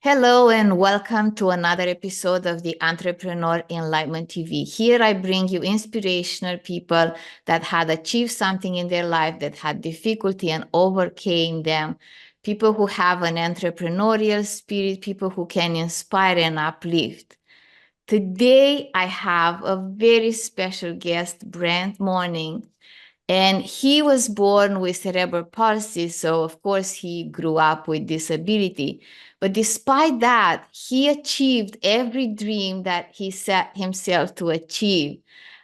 Hello and welcome to another episode of the Entrepreneur Enlightenment TV. Here I bring you inspirational people that had achieved something in their life, that had difficulty and overcame them, people who have an entrepreneurial spirit, people who can inspire and uplift. Today I have a very special guest, Brent Morning. And he was born with cerebral palsy, so of course he grew up with disability. But despite that, he achieved every dream that he set himself to achieve.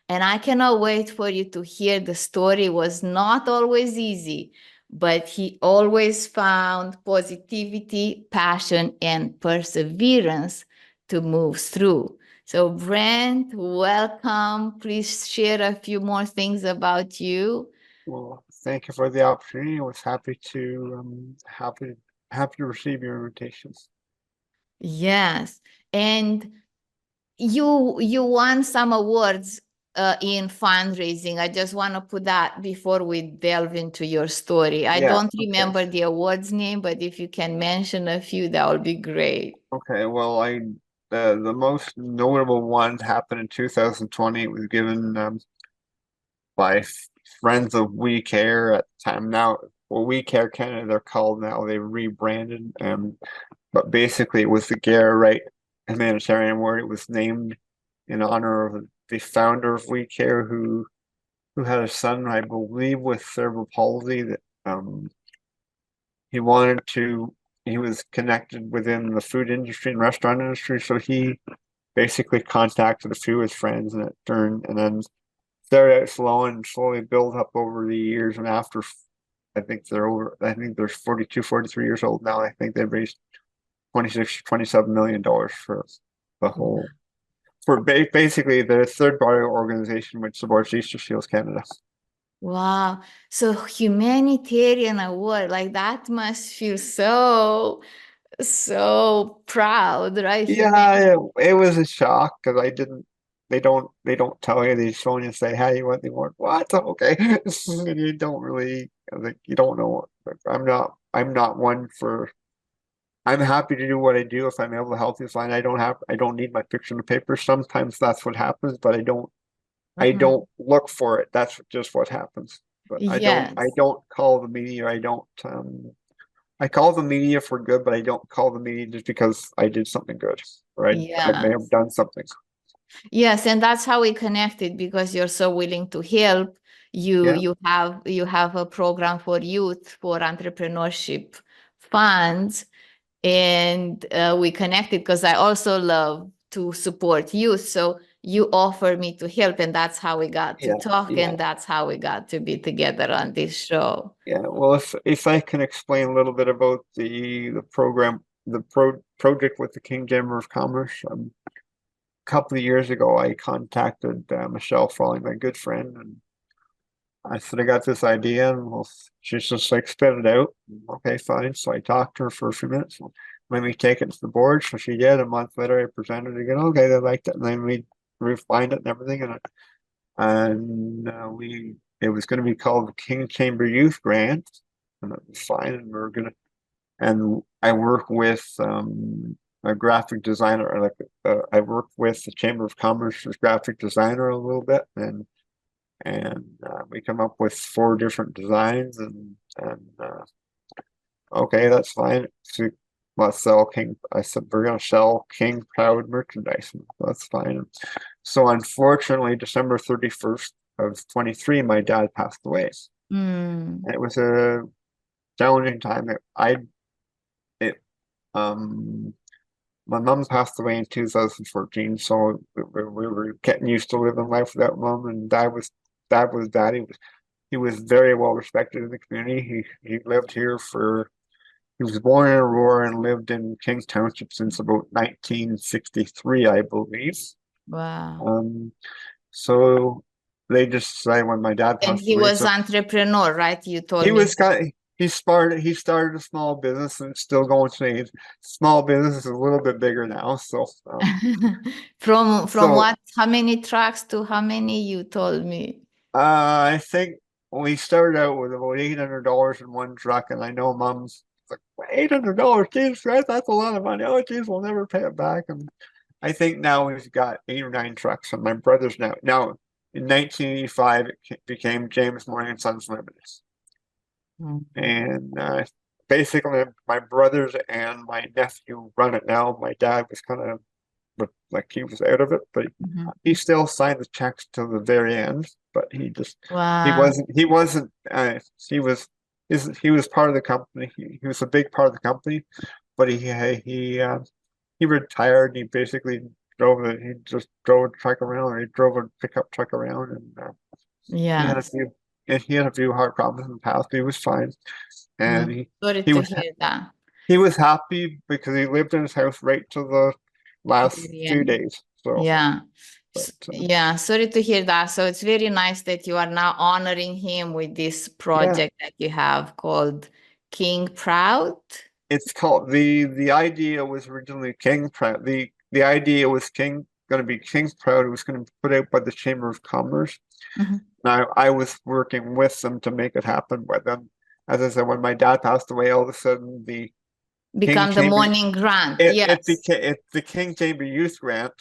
And I cannot wait for you to hear the story. It was not always easy, but he always found positivity, passion, and perseverance to move through. So Brent, welcome. Please share a few more things about you. Well, thank you for the opportunity. I was happy to receive your invitations. Yes. And you won some awards in fundraising. I just want to put that before we delve into your story. I Yeah, don't okay. remember the awards name, but if you can mention a few, that would be great. Okay, well, the most notable one happened in 2020. It was given by Friends of We Care at the time. Now, well, We Care Canada, they're called now. They rebranded. But basically, it was the Gare Wright Humanitarian Award. It was named in honor of the founder of We Care, who had a son, I believe, with cerebral palsy that he wanted to, he was connected within the food industry and restaurant industry, so he basically contacted a few of his friends and it turned and then started out slow and slowly built up over the years. And after, I think they're 42, 43 years old now. I think they've raised 26, $27 million for the whole, for basically the third party organization which supports Easter Seals Canada. Wow. So humanitarian award, like that must feel so proud, right? Yeah, it was a shock because I didn't. They don't tell you. They just only say, "Hey, you want the award?" What? Okay, and you don't really like. You don't know. I'm not one for. I'm happy to do what I do if I'm able to help you. Fine. I don't need my picture in the paper. Sometimes that's what happens, but I don't. I Mhm. don't look for it. That's just what happens. But I don't. I Yes. don't call the media. I don't. I call the media for good, but I don't call the media just because I did something good or I may have Yes. done something. Yes, and that's how we connected because you're so willing to help. You Yeah, you have a program for youth for entrepreneurship funds, and we connected because I also love to support youth. So you offer me to help, and that's how we got to yeah, talk, yeah, and that's how we got to be together on this show. yeah. Well, if I can explain a little bit about the program, the project with the King Chamber of Commerce. A couple of years ago, I contacted Michelle Frawley, my good friend, and I said I got this idea, and well, she's just like spit it out. Okay, fine. So I talked to her for a few minutes. Let me take it to the board. So she did. A month later, I presented it again. Okay, they liked it, and then we refined it and everything, and we it was going to be called the King Chamber Youth Grant, and it was fine. And I work with a graphic designer, I work with the Chamber of Commerce's graphic designer a little bit, and we come up with 4 different designs, and okay, that's fine. So let's sell King. I said we're gonna sell King Proud merchandise. That's fine. So unfortunately, December 31st of 23, my dad passed away. Mm. And it was a challenging time. It um my mom passed away in 2014, so we were getting used to living life without mom, and dad was dad. He was very well respected in the community. He lived here for He was born in Aurora and lived in Kings Township since about 1963, I believe. Wow. Um, so they just decided when my dad And passed he away, was so entrepreneur, right? You told he me. was kind of, he started a small business and it's still going today. Small business is a little bit bigger now. From So what? How many trucks to how many you told me? I think we started out with about $800 in one truck, and I know mom's. It's like $800, Jesus Christ, that's a lot of money. Oh, geez, we'll never pay it back. And I think now we've got 8 or 9 trucks, and my brother's now in 1985 it became James Morning and Sons Limited, and basically my brothers and my nephew run it now. My dad was kind of like he was out of it, but he still signed the checks till the very end. But he just he Wow. wasn't he wasn't he was part of the company. He was a big part of the company, but he retired. And he basically he just drove a truck around, or he drove a pickup truck around, and he had a Yes. few he had a few hard problems in the past, but he was fine. And Sorry he to was hear that. he was happy because he lived in his house right till the last Very few end. days. So, Yeah. but Yeah, sorry to hear that. So it's very nice that you are now honoring him with this yeah, project that you have called King Proud. it's called the idea was originally King Proud. The idea was going to be King's Proud. It was going to be put out by the Chamber of Commerce. Now I was working with them to make it happen, but then, as I said, when my dad passed away, all of a sudden the King Become the Chamber morning grant. it Yes. became the King Chamber Youth Grant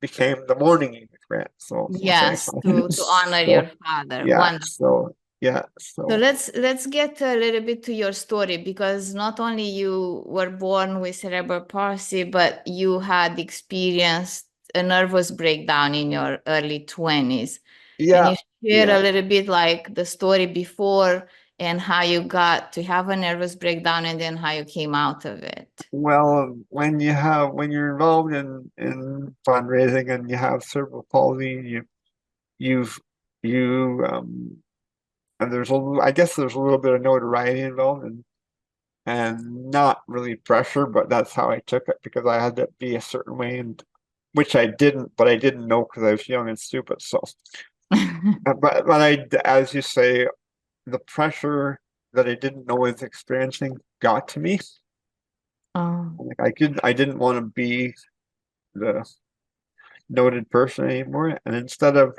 became the Morning Youth Grant. So okay, Yes, to honor so your father. yeah, Wonderful. So so let's get a little bit to your story, because not only you were born with cerebral palsy, but you had experienced a nervous breakdown in your early 20s. Can yeah, you share yeah. a little bit like the story before and how you got to have a nervous breakdown and then how you came out of it? Well, when you're involved in fundraising and you have cerebral palsy, you've you and I guess there's a little bit of notoriety involved, and not really pressure, but that's how I took it because I had to be a certain way, and which I didn't, but I didn't know because I was young and stupid. So, but as you say, the pressure that I didn't know I was experiencing got to me. Oh. Like I didn't want to be the noted person anymore. And instead of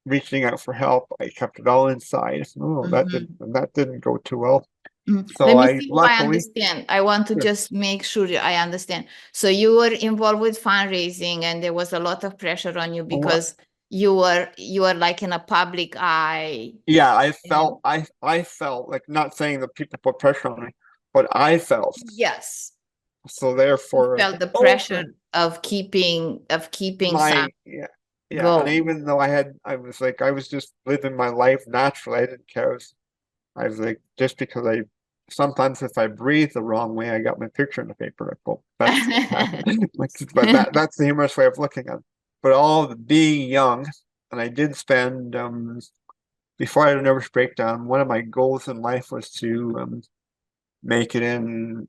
reaching out for help, I kept it all inside. Oh, that didn't go too well. Let So me I see if I luckily, understand. I want to sure. just make sure I understand. So you were involved with fundraising and there was a lot of pressure on you Well, because you were like in a public eye. yeah, And I felt like, not saying that people put pressure on me, but I felt yes, so. you Therefore, I felt think, the oh, pressure of keeping some my yeah. And going. even though I was just living my life naturally. I didn't care. I was like, just because sometimes if I breathe the wrong way, I got my picture in the paper. Like, well, that's what's happening. Like, but that's the humorous way of looking at it. But all the being young, and I did spend before I had a nervous breakdown. One of my goals in life was to make it in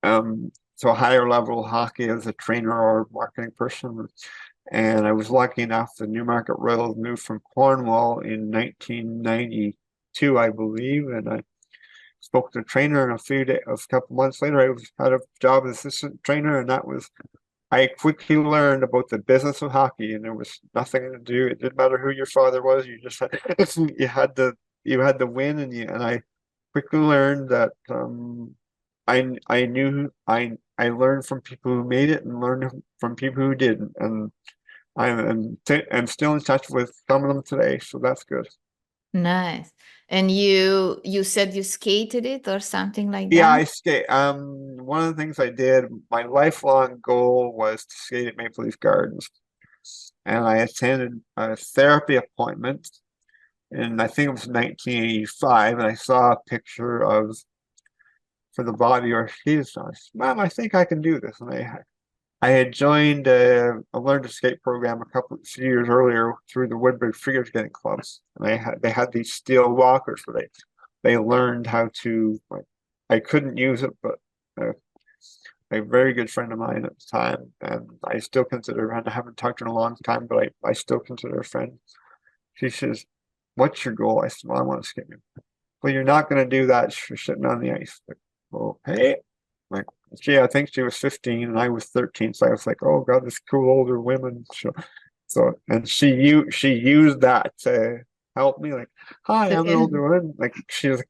to a higher level hockey as a trainer or marketing person. And I was lucky enough the Newmarket Royals moved from Cornwall in 1992, I believe, and I spoke to the trainer, and a couple months later, had a job as assistant trainer, and I quickly learned about the business of hockey, and there was nothing to do. It didn't matter who your father was. You just had you had to win, and I quickly learned that I learned from people who made it and learned from people who didn't, and I'm still in touch with some of them today, so that's good. Nice. And you said you skated it or something like Yeah, that? I skate. One of the things I did, my lifelong goal was to skate at Maple Leaf Gardens, and I attended a therapy appointment, and I think it was 1985, and I saw a picture of for the body or skis. I said, Mom, I think I can do this, and I had joined a learn to skate program few years earlier through the Woodbridge Figure Skating Clubs, and they had these steel walkers where they learned how to. Like, I couldn't use it, but uh, a very good friend of mine at the time, and I still consider her. And I haven't talked to her in a long time, but I still consider her a friend. She says, "What's your goal?" I said, "Well, I want to skate." Well, you're not going to do that if you're sitting on the ice. Like, well, hey, like, I think she was 15 and I was 13. So I was like, oh God, this cool older women. And she used that to help me. Like, hi, I'm an older woman. Like, she was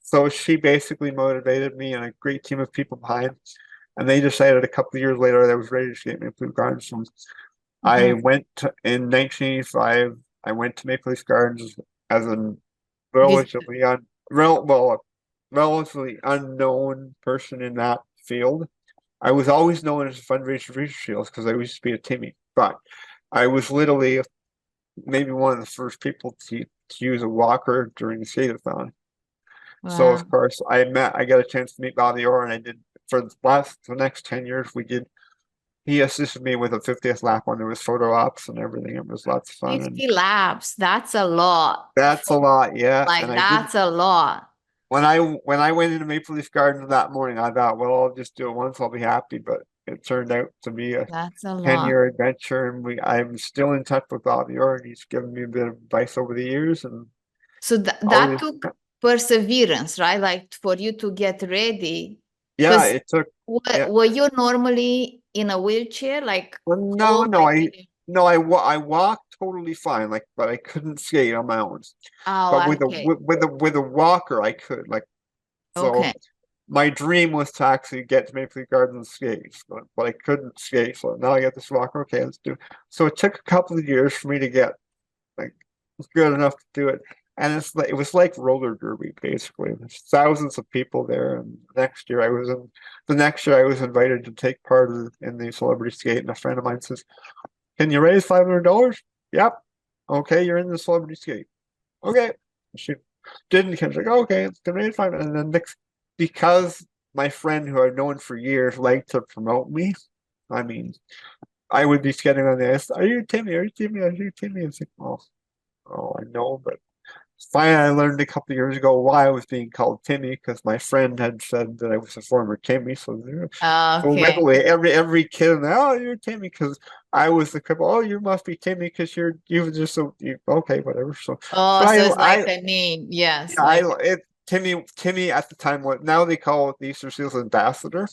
So she basically motivated me and a great team of people behind. And they decided a couple of years later that I was ready to get Maple Leaf Gardens. So I Mhm. went in 1985. I went to Maple Leaf Gardens as a This, relatively un rel well, a relatively unknown person in that field. I was always known as a fundraiser for research fields because I used to be a Timmy, but I was literally maybe one of the first people to use a walker during the skate-a-thon. So wow. of course I got a chance to meet Bobby Orr, and I did for the next 10 years we did. He assisted me with a 50th lap when there was photo ops and everything. It was lots of fun, and 50 laps, that's a lot. that's a lot, yeah. And Like, I didn't that's a lot. when I went into Maple Leaf Gardens that morning, I thought, well, I'll just do it once, I'll be happy. But it turned out to be a That's a lot. 10-year adventure, and I'm still in touch with Bobby Orr, and he's given me a bit of advice over the years, and So that always, took perseverance, right? Like for you to get ready. yeah, Because it took, yeah. were you normally in a wheelchair, like Well, home, like when you, I walked totally fine, like, but I couldn't skate on my own. But oh, okay. with a walker, I could, like, so Okay. my dream was to actually get to Maple Leaf Gardens and skate, but I couldn't skate. So now I got this walker. Okay, let's do it. So it took a couple of years for me to get like good enough to do it. And it was like roller derby basically. There's thousands of people there. And the next year I was invited to take part in the celebrity skate. And a friend of mine says, "Can you raise $500?" Yep. Okay, you're in the celebrity skate. Okay. She didn't. She's like, okay, it's gonna raise 500. And then next, because my friend who I've known for years liked to promote me. I mean, I would be getting on the ice. Are you Timmy? Are you Timmy? Are you Timmy? It's like, oh, I know, but finally, I learned a couple of years ago why I was being called Timmy because my friend had said that I was a former Timmy. So Okay. literally every kid in there, oh, you're Timmy because I was the cripple. Oh, you must be Timmy because you were just okay, whatever. So, Oh, but so it's like I a name. Yes, yeah, I like it Timmy at the time, what now they call it the Easter Seals ambassador,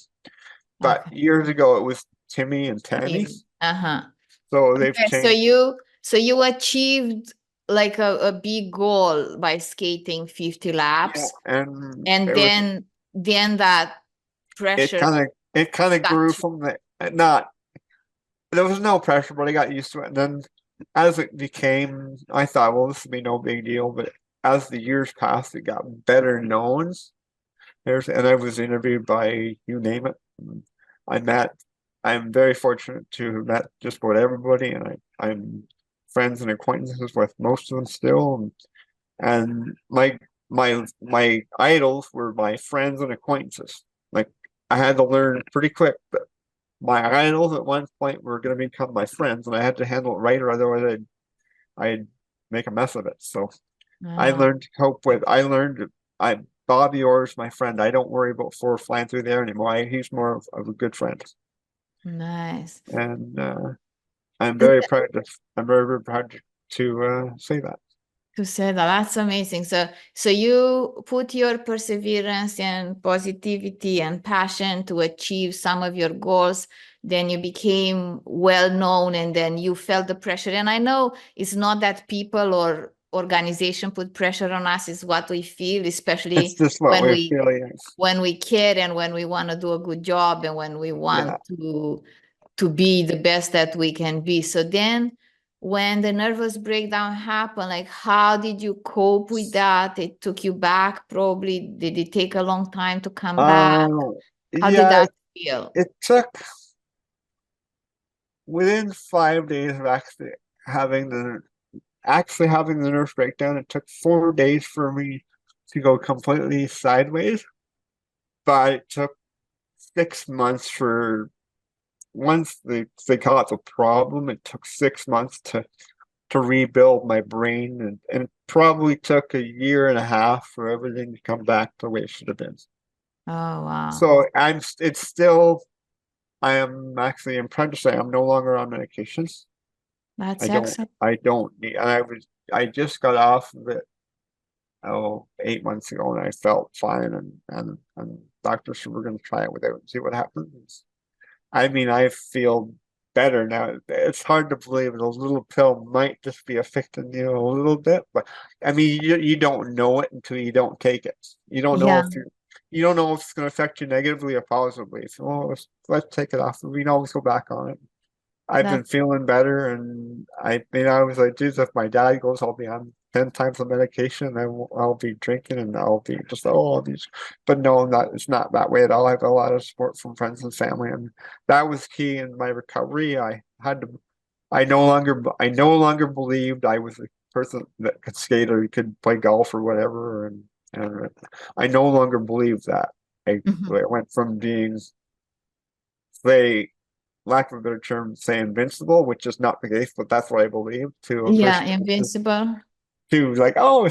but okay. years ago it was Timmy and Tammy. Name. Uh-huh. So they've Okay, so changed. you achieved like a big goal by skating 50 Yeah, laps, and and then that pressure it kind of got grew you. from the not there was no pressure, but I got used to it. And then as it became, I thought, well, this would be no big deal. But as the years passed, it got better known. And I was interviewed by you name it. I met, I'm very fortunate to have met just about everybody, and I'm friends and acquaintances with most of them still. And my idols were my friends and acquaintances. Like I had to learn pretty quick that my idols at one point were going to become my friends, and I had to handle it right, or otherwise I'd make a mess of it. So I Oh, learned to cope with. I learned. I Bobby Orr's my friend. I don't worry about flying through there anymore. He's more of a good friend, nice. and I'm very proud to. I'm very, very proud to say that. To say that, that's amazing. So you put your perseverance and positivity and passion to achieve some of your goals. Then you became well known, and then you felt the pressure. And I know it's not that people or organization put pressure on us; it's what we feel, It's especially just what when we're we feeling. when we care and when we want to do a good job and when we Yeah. want to be the best that we can be. So then when the nervous breakdown happened, like how did you cope with that? It took you back probably. Did it take a long time to come back? Um. How did Yeah. that feel? It took within 5 days of having the having the nervous breakdown. It took 4 days for me to go completely sideways, but it took 6 months for once they caught the problem. It took 6 months to rebuild my brain, and it probably took a year and a half for everything to come back the way it should have been. Oh, wow. So it's still. I am actually. I'm proud to say I'm no longer on medications. That's excellent. I don't need. And I just got off of it 8 months ago, and I felt fine. And doctors said we're going to try it without and see what happens. I mean, I feel better now. It's hard to believe that a little pill might just be affecting you a little bit, but I mean, you don't know it until you don't take it. You don't know Yeah, if you don't know if it's going to affect you negatively or positively. So let's take it off. We can always go back on it. I've been that feeling better, and I was like, geez, if my dad goes, I'll be on 10 times the medication, and I'll be drinking, and I'll be just all these. But no, it's not that way at all. I have a lot of support from friends and family, and that was key in my recovery. I no longer believed I was a person that could skate or could play golf or whatever, and I no longer believed that. mhm. I went from being, say, lack of a better term, say invincible, which is not the case, but that's what I believe, to a Yeah, person invincible. to like, oh,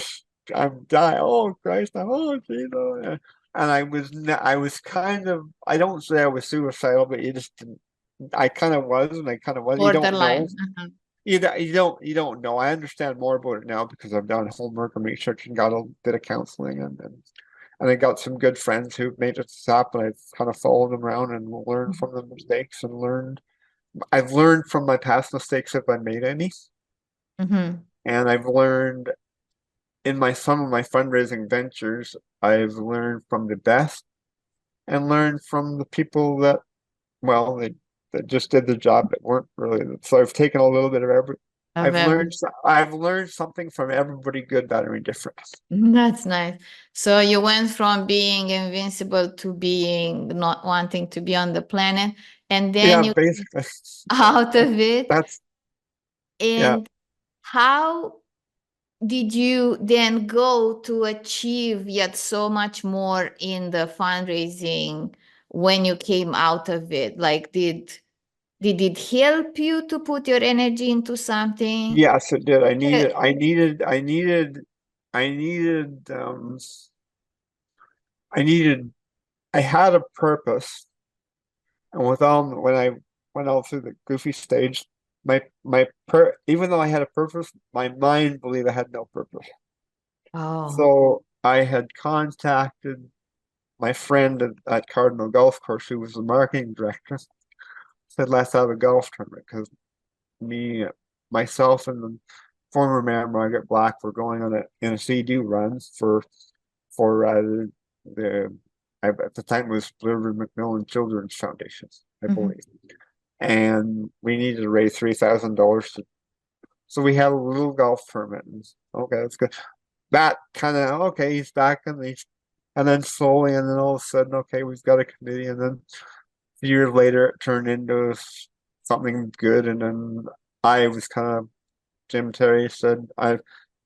I'm dying, oh Christ, oh Jesus, and I was kind of, I don't say I was suicidal, but you just didn't, I kind of was, and I kind of was. You don't know. Borderline. You don't know. I understand more about it now because I've done homework and research and got a bit of counseling, and I got some good friends who've made it stop, and I've kind of followed them around and learned from the mistakes and learned. I've learned from my past mistakes if I made any, Mhm. and I've learned in my some of my fundraising ventures, I've learned from the best and learned from the people that, well, that just did the job that weren't really. So I've taken a little bit of every. Of every. I've learned something from everybody, good, bad, or indifferent. That's nice. So you went from being invincible to being not wanting to be on the planet, and then Yeah, you basically. out of it. That's yeah. And how did you then go to achieve yet so much more in the fundraising when you came out of it? Like, did it help you to put your energy into something? Yes, it did. Uh, I needed I needed I had a purpose. And with all when I went all through the goofy stage, even though I had a purpose, my mind believed I had no purpose. Oh, So I had contacted my friend at Cardinal Golf Course, who was the marketing director, said, let's have a golf tournament because me, myself, and the former mayor Margaret Black were going on a sea-doo run for the at the time it was Blizzard Macmillan Children's Foundation, I mhm. believe, and we needed to raise $3,000 to. So we had a little golf tournament. And, okay, that's good. That kind of okay, he's back and then slowly, and then all of a sudden, okay, we've got a committee, and then a year later, it turned into something good, and then I was kind of Jim Terry said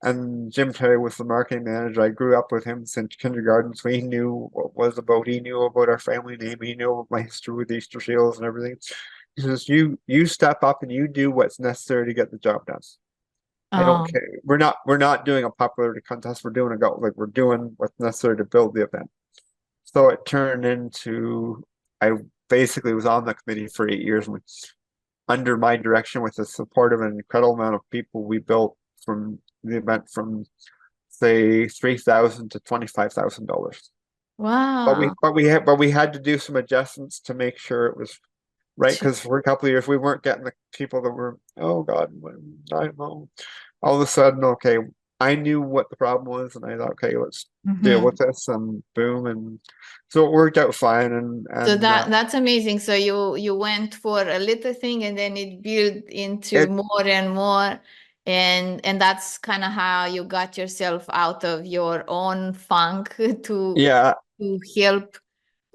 and Jim Terry was the marketing manager. I grew up with him since kindergarten, so he knew what it was about. He knew about our family name. He knew about my history with Easter Seals and everything. He says, you step up and you do what's necessary to get the job done. I don't Oh, care. We're not doing a popularity contest. We're doing we're doing what's necessary to build the event. So it turned into I basically was on the committee for 8 years, and under my direction with the support of an incredible amount of people, we built from the event from say 3,000 to $25,000. wow. But we had to do some adjustments to make sure it was right because for a couple of years we weren't getting the people that were, oh God, I don't know. All of a sudden, okay, I knew what the problem was, and I thought, okay, let's deal with Mhm. this, and boom, and so it worked out fine, So and that's amazing. So you went for a little thing and then it built into it more and more. And that's kind of how you got yourself out of your own funk yeah. to help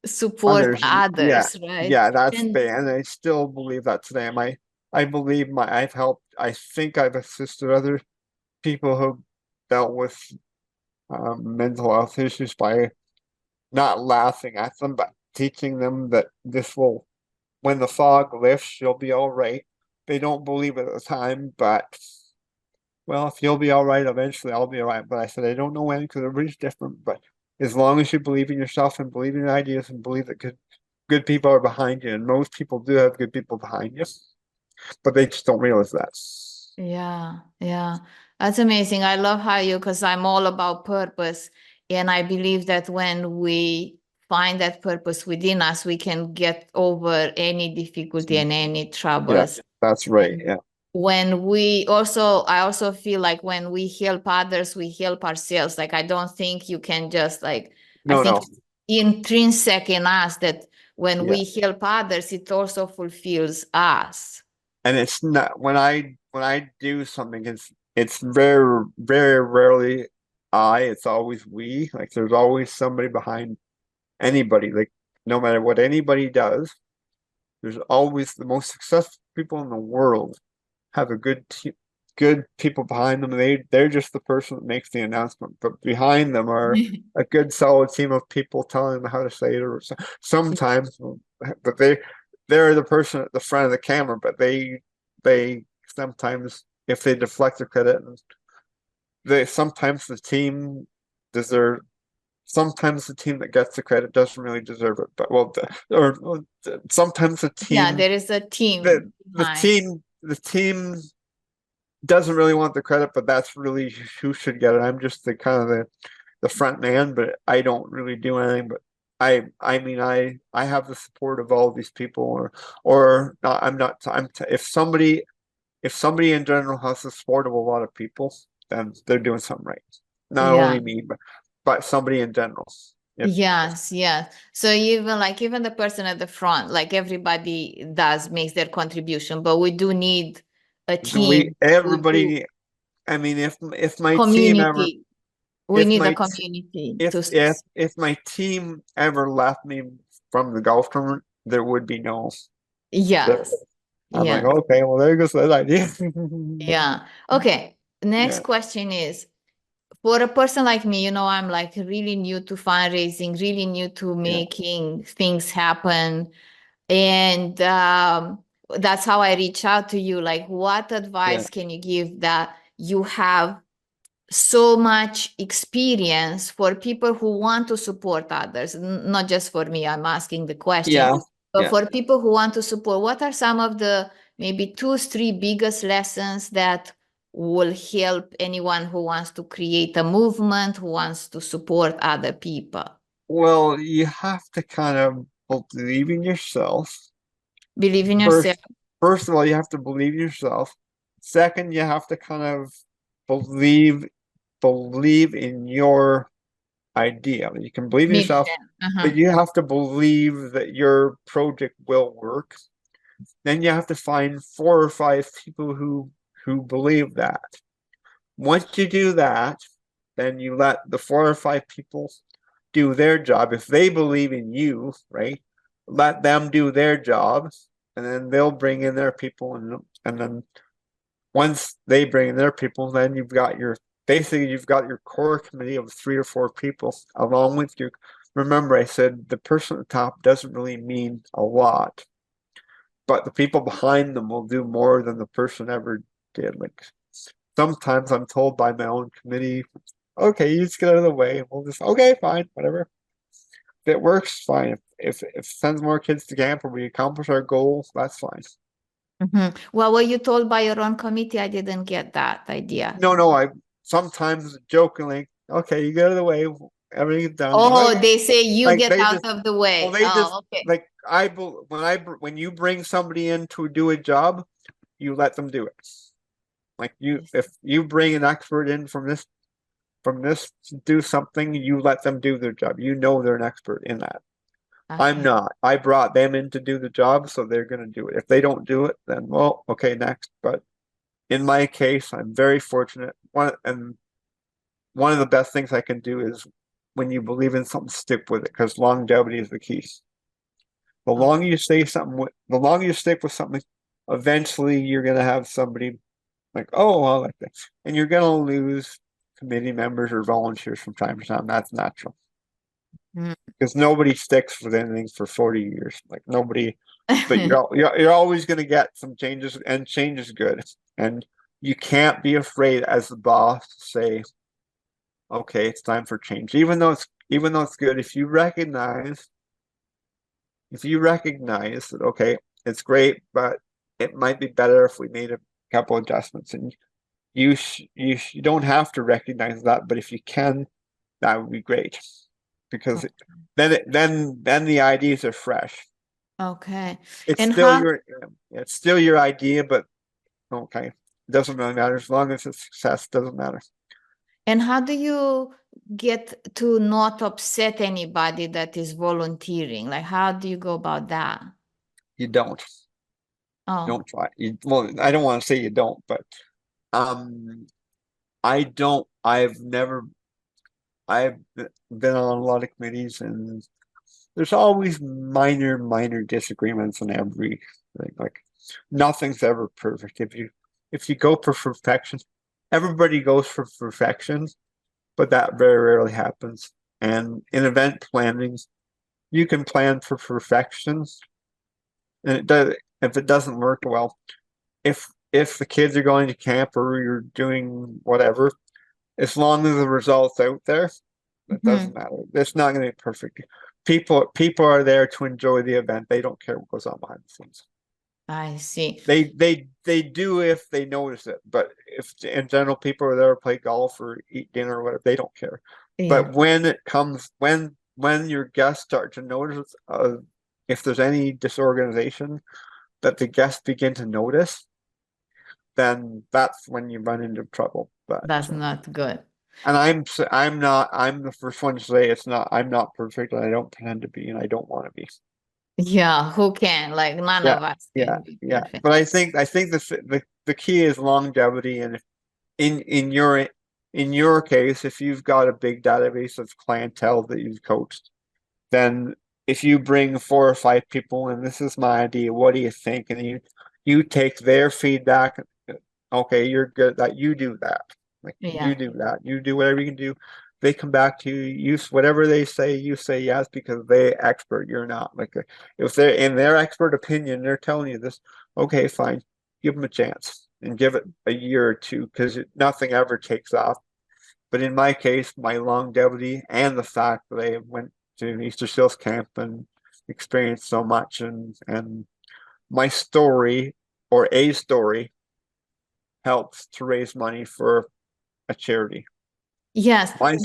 support Others, yeah, others, right? yeah, that's And bad, and I still believe that today. I believe I've helped. I think I've assisted other people who dealt with mental health issues by not laughing at them, but teaching them that when the fog lifts, you'll be all right. They don't believe it at the time, but well, if you'll be all right, eventually I'll be all right. But I said I don't know when because everybody's different. But as long as you believe in yourself and believe in your ideas and believe that good people are behind you, and most people do have good people behind you, but they just don't realize that. yeah, yeah, that's amazing. I love how because I'm all about purpose. And I believe that when we find that purpose within us, we can get over any difficulty and any troubles. Yeah, that's right. Yeah. When we also, I also feel like when we help others, we help ourselves. Like, I don't think you can just like, I think it's intrinsic in us that when we help others, it also fulfills us. And it's not, when I do something, it's very, very rarely it's always we. Like, there's always somebody behind anybody. Like, no matter what anybody does, there's always the most successful people in the world have a good people behind them. They're just the person that makes the announcement, but behind them are a good solid team of people telling them how to say it. Or sometimes, but they're the person at the front of the camera, but they sometimes, if they deflect the credit, sometimes the team deserve. Sometimes the team that gets the credit doesn't really deserve it, but sometimes the team. There is a team. The team doesn't really want the credit, but that's really who should get it. I'm just the kind of the front man, but I don't really do anything. But I mean, I have the support of all these people, or not. If somebody in general has the support of a lot of people, then they're doing something right. Not only me, but somebody in general. Yes. So even the person at the front, like everybody makes their contribution, but we do need a team. Everybody. I mean, if my team ever, we need a community. If my team ever left me from the golf tournament, there would be no. Yes. I'm like, okay, well, there goes that idea. Yeah. Okay. Next question is, for a person like me, I'm like really new to fundraising, really new to making things happen. And that's how I reach out to you. Like, what advice can you give that you have so much experience for people who want to support others? Not just for me, I'm asking the question. But for people who want to support, what are some of the maybe 2-3 biggest lessons that will help anyone who wants to create a movement, who wants to support other people? Well, you have to kind of believe in yourself. Believe in yourself. First of all, you have to believe in yourself. Second, you have to kind of believe in your idea. You can believe in yourself, but you have to believe that your project will work. Then you have to find 4 or 5 people who believe that. Once you do that, then you let the 4 or 5 people do their job. If they believe in you, right, let them do their job, and then they'll bring in their people, and then once they bring in their people, then you've got your core committee of 3 or 4 people along with you. Remember, I said the person at the top doesn't really mean a lot, but the people behind them will do more than the person ever did. Like, sometimes I'm told by my own committee, okay, you just get out of the way. We'll just, okay, fine, whatever. If it works, fine. If it sends more kids to camp or we accomplish our goal, that's fine. Well, were you told by your own committee? I didn't get that idea. No, I sometimes jokingly, okay, you get out of the way, everything's done. Oh, they say you get out of the way. Well, okay. Like, when you bring somebody in to do a job, you let them do it. Like, if you bring an expert in from this to do something, you let them do their job. They're an expert in that. Okay. I'm not. I brought them in to do the job, so they're going to do it. If they don't do it, then, well, okay, next. But in my case, I'm very fortunate. One of the best things I can do is, when you believe in something, stick with it, because longevity is the key. The longer you stick with something, eventually you're going to have somebody like, oh, I like that. And you're going to lose committee members or volunteers from time to time. That's natural. Because nobody sticks with anything for 40 years. Like, nobody, but you're always going to get some changes, and change is good. And you can't be afraid as the boss to say, okay, it's time for change. Even though it's good, if you recognize that, okay, it's great, but it might be better if we made a couple adjustments, and you don't have to recognize that, but if you can, that would be great. because then the ideas are fresh. Okay. It's And still how your idea, but okay, it doesn't really matter as long as it's success. Doesn't matter. and how do you get to not upset anybody that is volunteering? Like how do you go about that? You don't. Oh, Don't try. Well, I don't want to say you don't, but um, I don't. I've been on a lot of committees, and there's always minor disagreements in everything. Like nothing's ever perfect. If you go for perfection, everybody goes for perfection, but that very rarely happens. And in event planning, you can plan for perfection, and it does. If it doesn't work well, if the kids are going to camp or you're doing whatever, as long as the result's out there, it doesn't mhm. matter. It's not going to be perfect. People are there to enjoy the event. They don't care what goes on behind the scenes. I see. They do if they notice it, but if in general people are there to play golf or eat dinner or whatever, they don't care. Yeah, But when it comes when your guests start to notice if there's any disorganization that the guests begin to notice, then that's when you run into trouble. But that's not good. and I'm the first one to say I'm not perfect and I don't pretend to be and I don't want to be. Yeah, who can? Like none Yeah, of us yeah, can be yeah. perfect. But I think the key is longevity, and in your case, if you've got a big database of clientele that you've coached, then if you bring 4 or 5 people and this is my idea, what do you think? And you take their feedback. Okay, you're good that you do that. Like you Yeah, do that. You do whatever you can do. They come back to you, whatever they say, you say yes because they expert. You're not. Like if they're in their expert opinion, they're telling you this. Okay, fine. Give them a chance and give it a year or two because nothing ever takes off. But in my case, my longevity and the fact that I went to Easter Seals camp and experienced so much, and my story or a story helps to raise money for a charity. yes, My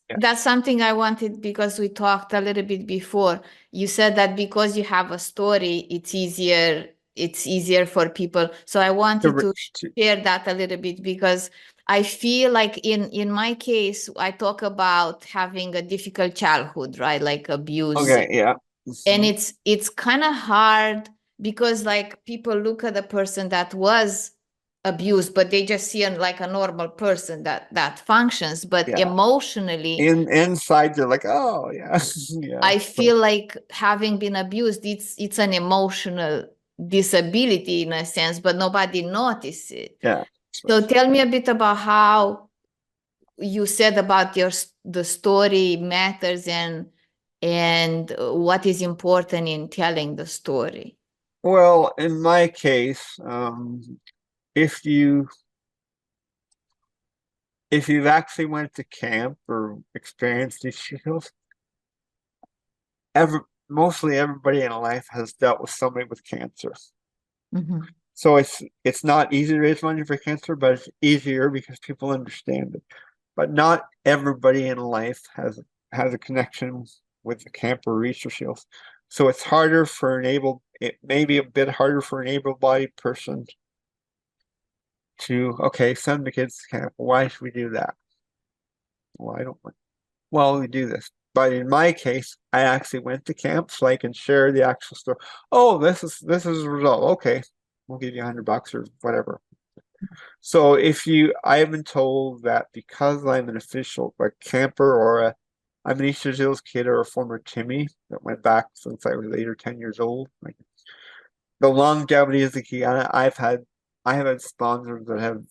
yeah. that's something I wanted because we talked a little bit before. You said that because you have a story, it's easier for people. So I wanted To, to to, share that a little bit because I feel like in my case, I talk about having a difficult childhood, right? Like abuse, okay, yeah. and Mhm. it's kind of hard because like people look at the person that was abused but they just see like a normal person that functions, but Yeah. emotionally Inside you're like, oh yeah. Yeah. I feel like having been abused, it's an emotional disability in a sense, but nobody notices it. Yeah. So tell me a bit about how you said about the story matters and what is important in telling the story. Well, in my case, if you if you've actually went to camp or experienced these skills, mostly everybody in life has dealt with somebody with cancer. Mhm. So it's not easy to raise money for cancer, but it's easier because people understand it. But not everybody in life has a connection with the camp or research shields. So it's harder for it may be a bit harder for an able-bodied person to, okay, send the kids to camp. Why should we do that? Well, I don't want, well, we do this. But in my case, I actually went to camp so I can share the actual story. Oh, this is a result. Okay, we'll give you $100 or whatever. So I've been told that because I'm an official, a camper I'm an Easter Seals kid or a former Timmy that went back since I was 8 or 10 years old. Like the longevity is the key. I have had sponsors that have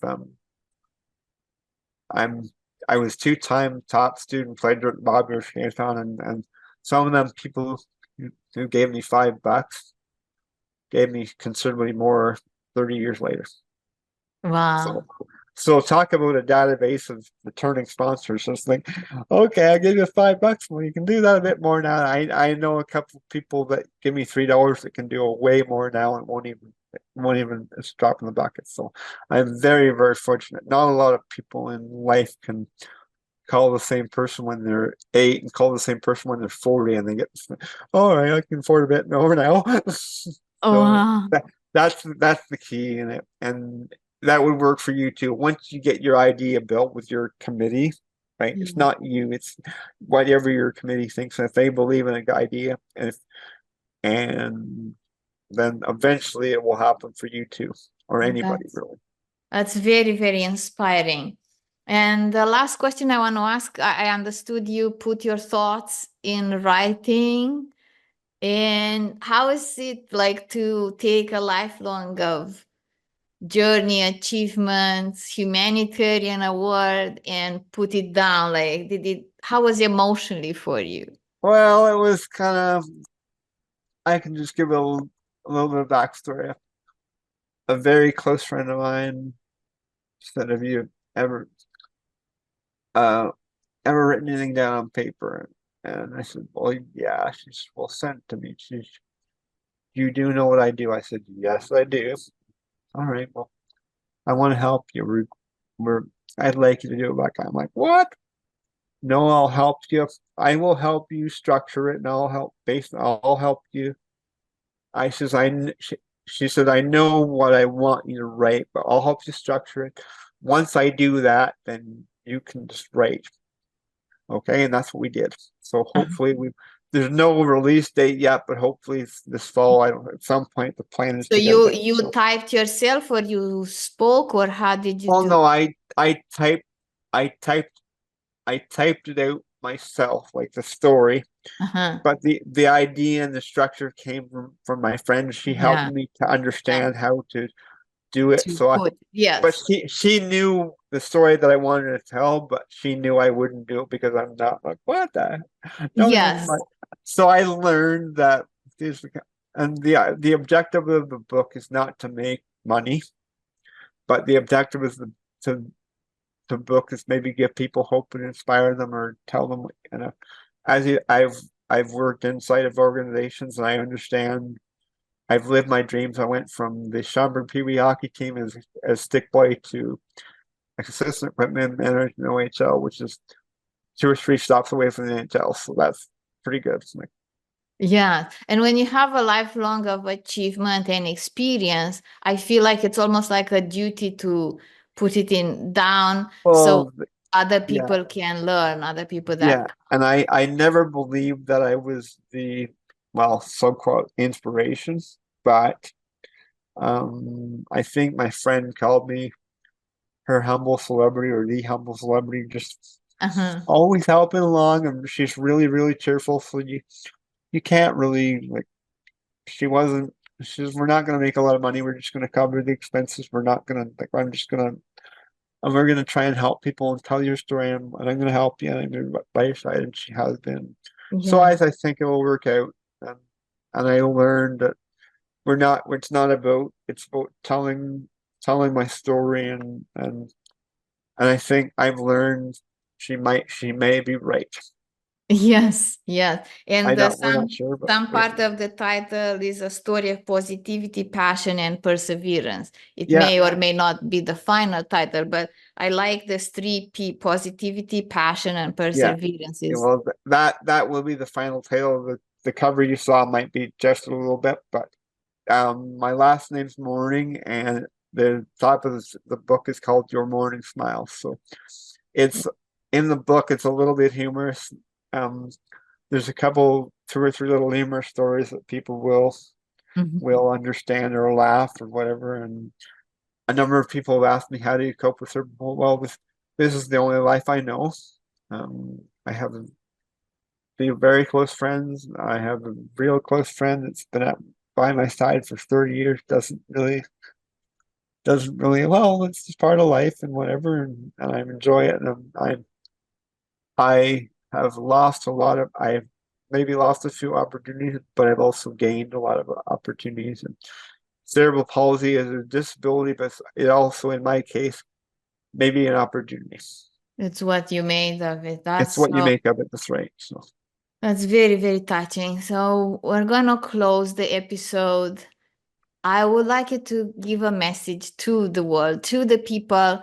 I'm I was 2-time top student, played with Bobby Shanton, and some of them people who gave me $5 gave me considerably more 30 years later. Wow. So, so talk about a database of returning sponsors. So it's like, okay, I give you $5. Well, you can do that a bit more now. I know a couple of people that give me $3 that can do way more now and won't even it's a drop in the bucket. So I'm very, very fortunate. Not a lot of people in life call the same person when they're 8 and call the same person when they're 40, and they get, all right, I can afford a bit more now. Oh, So wow. that's the key in it, and that would work for you too. Once you get your idea built with your committee, right? It's Yeah. not you, it's whatever your committee thinks. And if they believe in an idea, and then eventually it will happen for you too, or anybody That's really. that's very, very inspiring. And the last question I want to ask, I understood you put your thoughts in writing. And how is it like to take a lifelong of journey, achievements, humanitarian award, and put it down? Like, how was it emotionally for you? Well, it was kind of, I can just give a little bit of backstory. A very close friend of mine said, have you ever uh ever written anything down on paper? And I said, well, yeah. She said, well, send it to me. You do know what I do? I said, yes, I do. All right, well, I want to help you. We're I'd like you to do it back. I'm like, what? No, I'll help you. I will help you structure it, and I'll help you. I says, she said, I know what I want you to write, but I'll help you structure it. Once I do that, then you can just write. Okay, and that's what we did. So hopefully there's no release date yet, but hopefully this fall, I don't know, at some point the plan is So to get it out. you So, typed yourself or you spoke or how did you oh do? no, I typed I typed it out myself, like the story, Uh-huh. but the idea and the structure came from my friend. She helped Yeah. me to Yeah. understand how to do it. To So put, but yes. she knew the story that I wanted to tell, but she knew I wouldn't do it because I'm not like, what the don't even Yes. like. So I learned that and the objective of the book is not to make money, but the objective is to the book is maybe give people hope and inspire them or tell them, you know, I've worked inside of organizations and I understand. I've lived my dreams. I went from the Schaumburg Pee Wee hockey team as stick boy to assistant equipment manager in OHL, which is 2 or 3 stops away from the NHL. So that's pretty good. Yeah. And when you have a lifelong of achievement and experience, I feel like it's almost like a duty to put it in down so Well, other yeah, people can learn, other people yeah. that And I never believed that I was the, well, so-called inspiration, but I think my friend called me her humble celebrity or the humble celebrity, just uh-huh. always helping along, and she's really, really cheerful. So you can't really like she wasn't she says, we're not gonna make a lot of money, we're just gonna cover the expenses. We're not gonna like I'm just gonna and we're gonna try and help people and tell your story, and I'm gonna help you and I'm gonna be by your side, and she has been. So Yeah. I think it will work out. And I learned that it's not about it's about telling my story, and I think I've learned she may be right. Yes, yes. And I don't we're not sure, but some part maybe. of the title is a story of positivity, passion, and perseverance. It Yeah, may or may not be the final title, but I like this 3P: positivity, passion, and yeah. perseverance. Yeah, Is well, that will be the final title. The cover you saw might be just a little bit, but my last name's Morning, and the top of the book is called Your Morning Smile. So it's in the book. It's a little bit humorous. Um, there's a couple, 2 or 3 little humor stories that people Mhm. will understand or laugh or whatever. And a number of people have asked me, how do you cope with cerebral? Well, this is the only life I know. I have a few very close friends. I have a real close friend that's been by my side for 30 years. Doesn't really, well, it's just part of life and whatever, and I enjoy it. And I have lost a lot of, I've maybe lost a few opportunities, but I've also gained a lot of opportunities. And cerebral palsy is a disability, but it also, in my case, maybe an opportunity. It's what you made of it. It's what you So make of it. That's right. So that's very, very touching. So we're gonna close the episode. I would like you to give a message to the world, to the people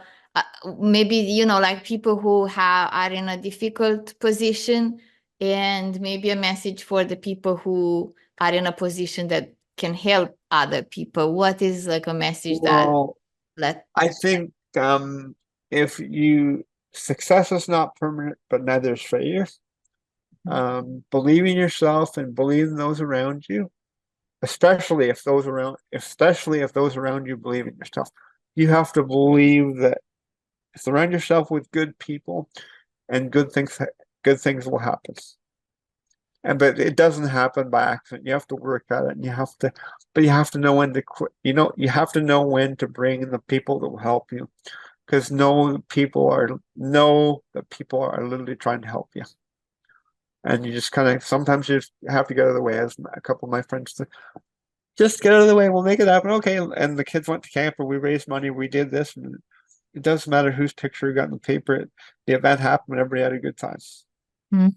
maybe, like people who are in a difficult position, and maybe a message for the people who are in a position that can help other people. What is like a message that Well, let I think if success is not permanent, but neither is failure. Believe in yourself and believe in those around you, especially if those around you believe in yourself. You have to believe that surround yourself with good people, and good things will happen. But it doesn't happen by accident. You have to work at it, and but you have to know when to quit. You have to know when to bring in the people that will help you, because know that people are literally trying to help you. And you just sometimes you just have to get out of the way, as a couple of my friends said. Just get out of the way, we'll make it happen. Okay. And the kids went to camp, and we raised money, we did this, and it doesn't matter whose picture you got in the paper. The event happened, and everybody had a good time. Mhm.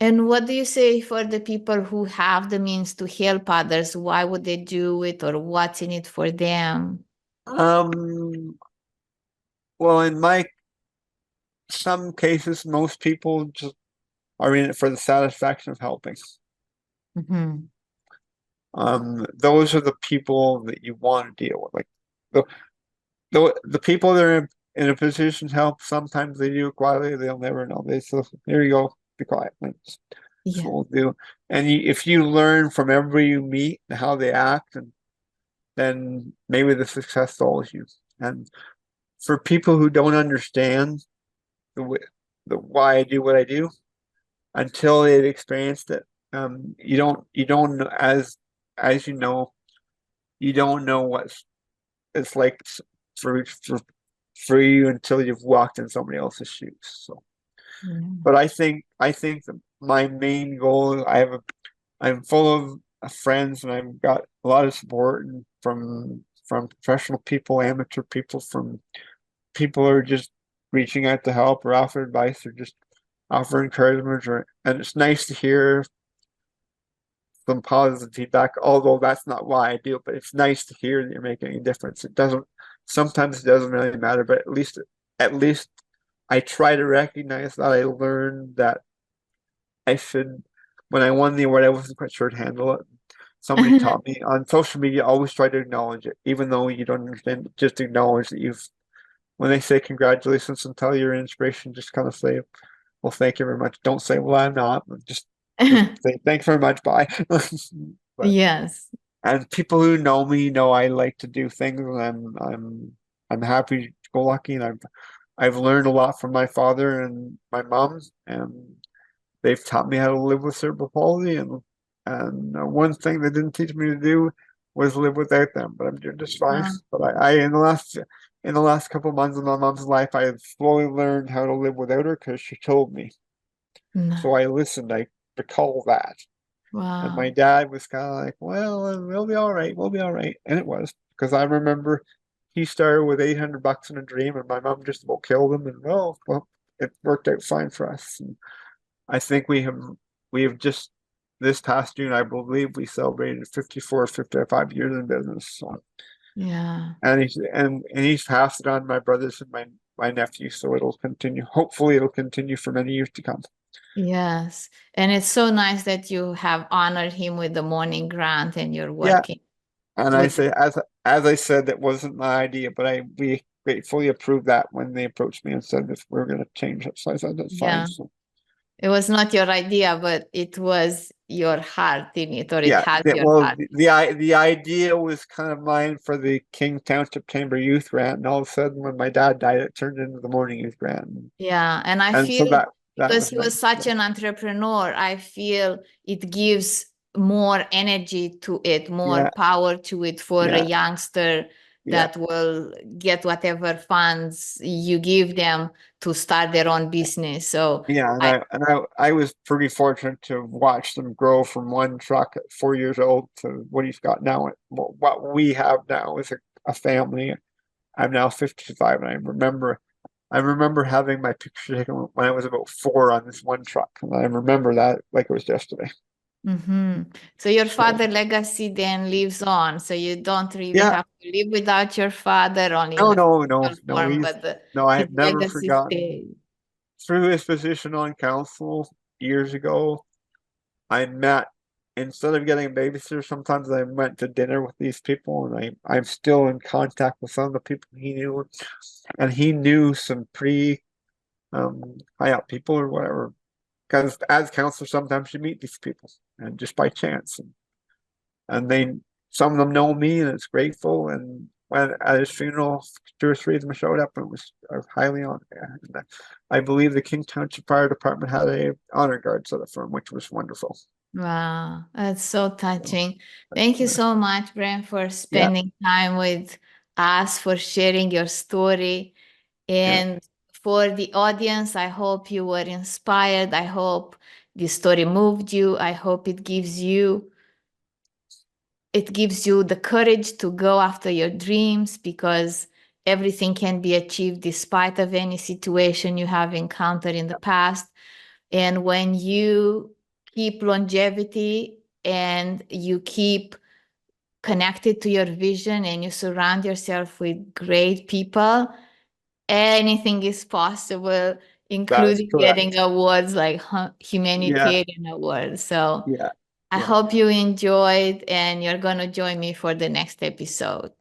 And what do you say for the people who have the means to help others? Why would they do it, or what's in it for them? Well, in some cases, most people just are in it for the satisfaction of helping. Mhm. Those are the people that you want to deal with. Like the people that are in a position to help, sometimes they do it quietly, they'll never know. They say, here you go, be quiet. That's Yeah. what we'll do. And if you learn from everybody you meet and how they act, and then maybe the success follows you. And for people who don't understand why I do what I do, until they've experienced it, you don't know, as you don't know what it's like for for for you until you've walked in somebody else's shoes. So, Mm. but I think that my main goal, I'm full of friends, and I've got a lot of support from professional people, amateur people, from people who are just reaching out to help or offer advice or just offer encouragement. And it's nice to hear some positive feedback, although that's not why I do it, but it's nice to hear that you're making a difference. Sometimes it doesn't really matter, but at least I try to recognize that. I learned that when I won the award, I wasn't quite sure to handle it. Somebody taught me on social media, always try to acknowledge it, even though you don't understand, just acknowledge that when they say congratulations and tell your inspiration, just kind of say, well, thank you very much. Don't say, well, I'm not. Just say, thanks very much. Bye. But Yes. and people who know me know I like to do things, and I'm happy to go lucky, and I've learned a lot from my father and my mom, and they've taught me how to live with cerebral palsy, and one thing they didn't teach me to do was live without them, but I'm doing just fine. But I in the last couple of months of my mom's life, I have slowly learned how to live without her because she told me. No. So I listened. I recall that. And my Wow. dad was kind of like, well, we'll be all right. We'll be all right. And it was, because I remember he started with $800 in a dream, and my mom just about killed him. And well, it worked out fine for us. And I think we have just this past June, I believe we celebrated 54, 55 years in business. So, Yeah. and he's passed it on to my brothers and my nephew. So it'll continue. Hopefully it'll continue for many years to come. Yes. And it's so nice that you have honored him with the morning grant, and you're Yeah. working And I with. say, as I said, that wasn't my idea, but we gratefully approved that when they approached me and said that we're going to change it. So I said, that's fine. Yeah. So It was not your idea, but it was your heart in it, or it yeah, has your well, heart. the idea was kind of mine for the King Township Chamber Youth Grant, and all of a sudden, when my dad died, it turned into the Morning Youth Grant, Yeah. And I and so feel that because was he was nice. such Yeah, an entrepreneur, I feel it gives more energy to it, more yeah, power to it for a yeah, youngster yeah. that will get whatever funds you give them to start their own business. So Yeah, I, I was pretty fortunate to watch them grow from one truck at 4 years old to what he's got now. What we have now is a family. I'm now 55, and I remember having my picture taken when I was about 4 on this one truck, and I remember that like it was yesterday. Mm-hmm. So your So father legacy then lives on. So you don't really yeah, have to live without your father, only in no, a no, no, physical no. form, He's but no. I his have never legacy forgotten. stays. Through his position on council years ago, I met, instead of getting a babysitter, sometimes I went to dinner with these people, and I'm still in contact with some of the people he knew, and he knew some pretty high up people or whatever. Because as counselor, sometimes you meet these people, and just by chance, and they some of them know me, and it's grateful. And when at his funeral, 2 or 3 of them showed up, and was highly honored. And I believe the King Township Fire Department had a honor guards at the firm, which was wonderful. Wow, that's so So, touching. Thank you so much, Brent, for yeah, spending time with us, for sharing your story. yeah, And for the audience, I hope you were inspired. I hope this story moved you. I hope it gives you the courage to go after your dreams, because everything can be achieved despite of any situation you have encountered in the past. And when you keep longevity and you keep connected to your vision and you surround yourself with great people, anything is possible, that's including getting correct. awards like Yeah, humanitarian awards. So yeah, I yeah. hope you enjoyed and you're going to join me for the next episode.